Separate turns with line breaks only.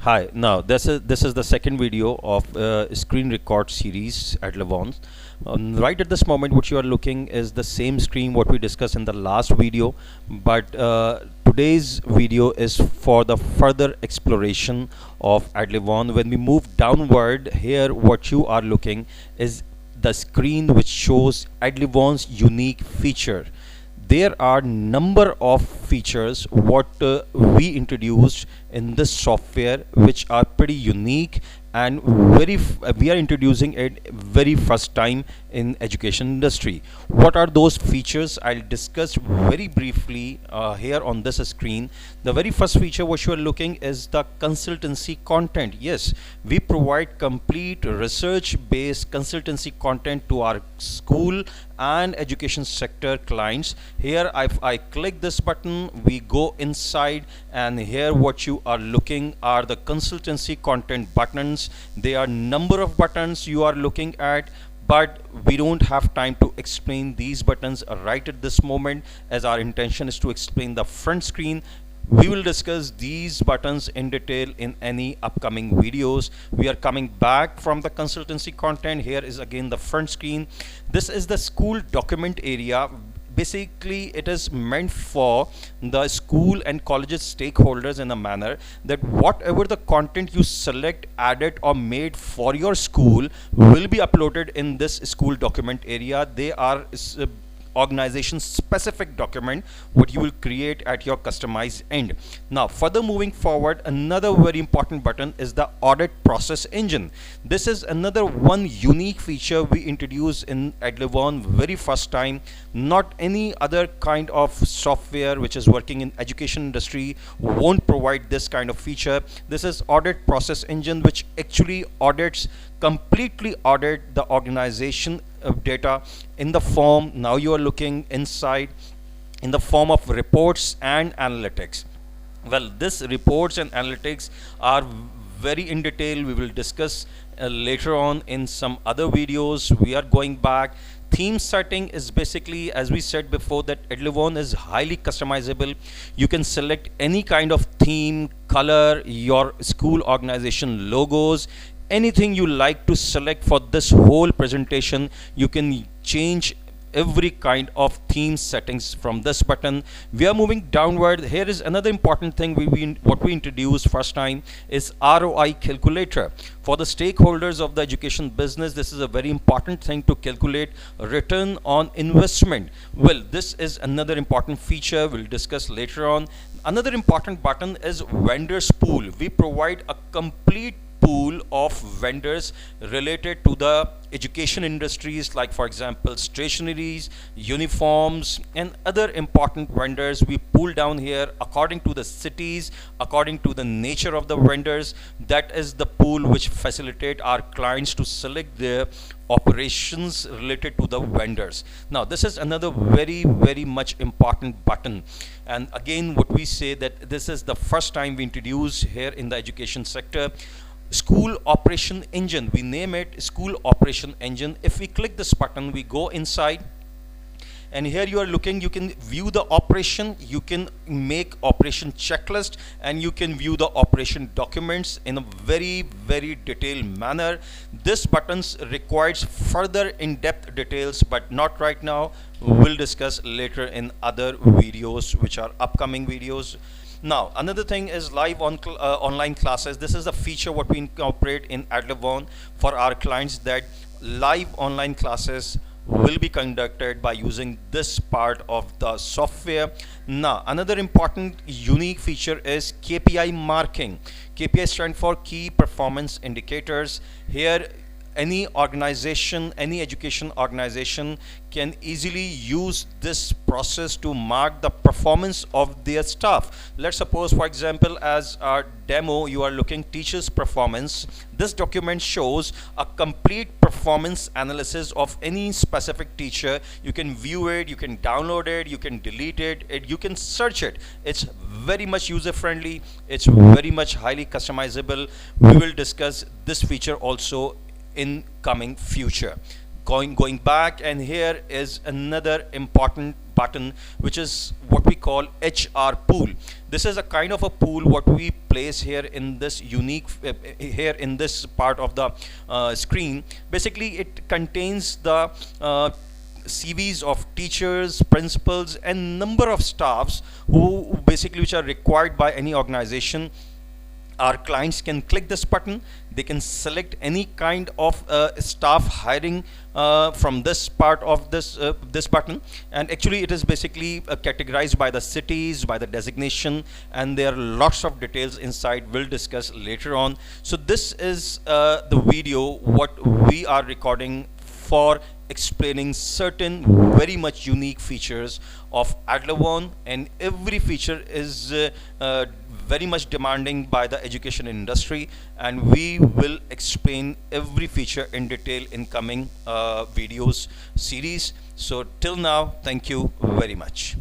Hi. Now this is the second video of screen record series at EdLivon's. Right at this moment, what you are looking is the same screen what we discussed in the last video, but today's video is for the further exploration of EdLivon. When we move downward here, what you are looking is the screen which shows EdLivon's unique feature. There are number of features what we introduced in this software which are pretty unique and we are introducing it very first time in education industry. What are those features? I'll discuss very briefly here on this screen. The very first feature what you are looking is the consultancy content. Yes, we provide complete research based consultancy content to our school and education sector clients. Here if I click this button, we go inside, and here what you are looking are the consultancy content buttons. There are number of buttons you are looking at, but we don't have time to explain these buttons right at this moment, as our intention is to explain the front screen. We will discuss these buttons in detail in any upcoming videos. We are coming back from the consultancy content. Here is again the front screen. This is the school document area. Basically, it is meant for the school and colleges stakeholders in a manner that whatever the content you select, added or made for your school will be uploaded in this school document area. They are organization specific document what you will create at your customized end. Now further moving forward, another very important button is the Audit Process Engine. This is another one unique feature we introduced in EdLivon very first time. Not any other kind of software which is working in education industry won't provide this kind of feature. This is Audit Process Engine, which actually completely audit the organization of data in the form, now you are looking inside, in the form of reports and analytics. Well, this reports and analytics are very in detail. We will discuss later on in some other videos. We are going back. Theme setting is basically, as we said before, that EdLivon is highly customizable. You can select any kind of theme, color, your school organization logos, anything you like to select for this whole presentation. You can change every kind of theme settings from this button. We are moving downward. Here is another important thing what we introduced first time is Roi Calculator. For the stakeholders of the education business, this is a very important thing to calculate return on investment. Well, this is another important feature we'll discuss later on. Another important button is vendors pool. We provide a complete pool of vendors related to the education industries, like for example stationeries, uniforms, and other important vendors. We pull down here according to the cities, according to the nature of the vendors. That is the pool which facilitate our clients to select their operations related to the vendors. Now this is another very much important button, and again what we say that this is the first time we introduce here in the education sector. School Operation Engine, we name it School Operation Engine. If we click this button, we go inside, and here you are looking, you can view the operation, you can make operation checklist, and you can view the operation documents in a very detailed manner. This buttons requires further in-depth details, but not right now. We'll discuss later in other videos which are upcoming videos. Now another thing is live online classes. This is a feature what we incorporate in EdLivon for our clients, that live online classes will be conducted by using this part of the software. Now another important unique feature is KPI Marking. KPI stands for Key Performance Indicators. Here any organization, any education organization can easily use this process to mark the performance of their staff. Let's suppose, for example, as our demo, you are looking teachers performance. This document shows a complete performance analysis of any specific teacher. You can view it, you can download it, you can delete it, you can search it. It's very much user friendly, it's very much highly customizable. We will discuss this feature also in coming future. Going back, and here is another important button, which is what we call HR pool. This is a kind of a pool what we place here in this unique here in this part of the screen. Basically, it contains the CVs of teachers, principals, and number of staffs who basically which are required by any organization. Our clients can click this button. They can select any kind of staff hiring from this part of this button, and actually it is basically categorized by the cities, by the designation, and there are lots of details inside. We'll discuss later on. So this is the video what we are recording for explaining certain very much unique features of EdLivon, and every feature is very much demanding by the education industry, and we will explain every feature in detail in coming videos series. So till now, thank you very much.